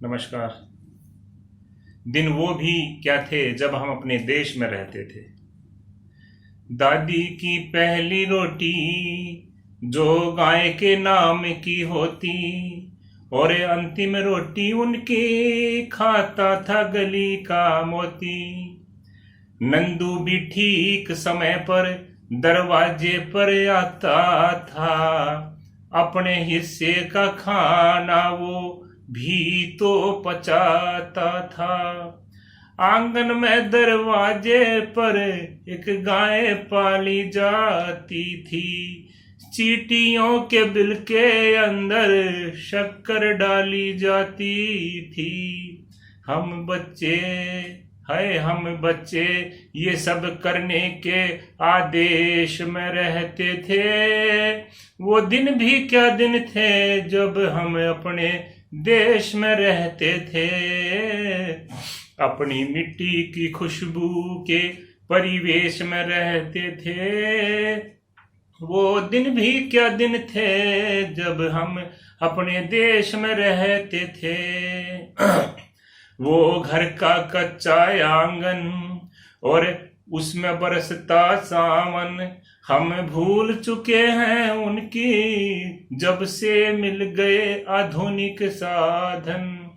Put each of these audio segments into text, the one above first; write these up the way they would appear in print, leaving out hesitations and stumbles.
नमस्कार। दिन वो भी क्या थे जब हम अपने देश में रहते थे। दादी की पहली रोटी जो गाय के नाम की होती, और अंतिम रोटी उनकी खाता था गली का मोती। नंदू भी ठीक समय पर दरवाजे पर आता था, अपने हिस्से का खाना वो भी तो पचाता था। आंगन में दरवाजे पर एक गाय पाली जाती थी, चींटियों के बिल के अंदर शक्कर डाली जाती थी। हम बच्चे ये सब करने के आदेश में रहते थे। वो दिन भी क्या दिन थे जब हम अपने देश में रहते थे। अपनी मिट्टी की खुशबू के परिवेश में रहते थे। वो दिन भी क्या दिन थे जब हम अपने देश में रहते थे। वो घर का कच्चा आंगन और उसमें बरसता सावन, हम भूल चुके हैं उनकी जब से मिल गए आधुनिक साधन।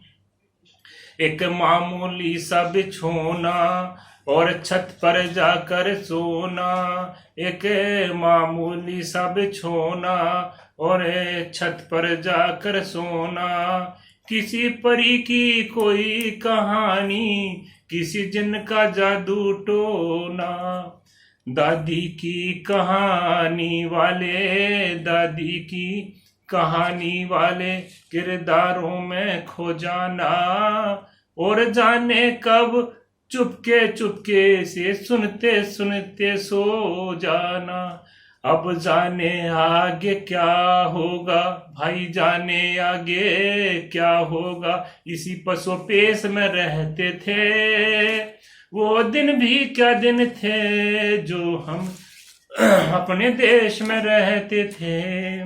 एक मामूली सा बिछोना और छत पर जाकर सोना, एक मामूली सा बिछोना और छत पर जाकर सोना। किसी परी की कोई कहानी, किसी जिन का जादू टोना। दादी की कहानी वाले किरदारों में खो जाना, और जाने कब चुपके से सुनते सुनते सो जाना। अब जाने आगे क्या होगा भाई, जाने आगे क्या होगा। इसी पसोपेश में रहते थे। वो दिन भी क्या दिन थे जो हम अपने देश में रहते थे।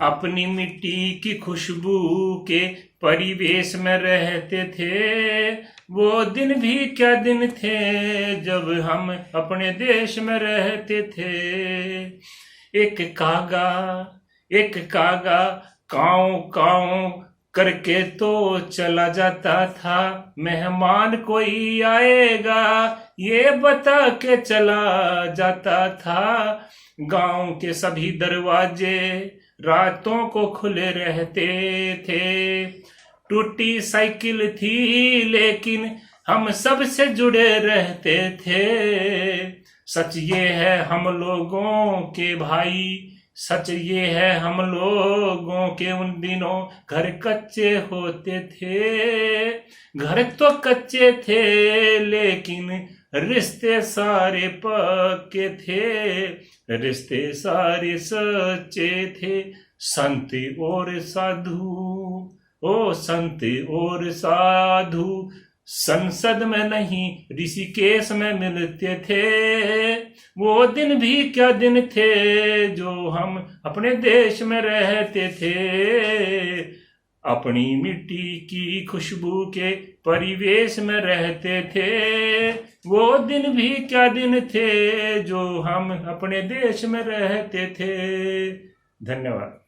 अपनी मिट्टी की खुशबू के परिवेश में रहते थे। वो दिन भी क्या दिन थे जब हम अपने देश में रहते थे। एक कागा काऊ काऊ करके तो चला जाता था, मेहमान कोई आएगा ये बता के चला जाता था। गांव के सभी दरवाजे रातों को खुले रहते थे। टूटी साइकिल थी लेकिन हम सब से जुड़े रहते थे। सच ये है हम लोगों के भाई, सच ये है हम लोगों के उन दिनों घर कच्चे होते थे। घर तो कच्चे थे लेकिन रिश्ते सारे पक्के थे, रिश्ते सारे सच्चे थे। संत और साधु संसद में नहीं ऋषिकेश में मिलते थे। वो दिन भी क्या दिन थे जो हम अपने देश में रहते थे। अपनी मिट्टी की खुशबू के परिवेश में रहते थे। वो दिन भी क्या दिन थे जो हम अपने देश में रहते थे। धन्यवाद।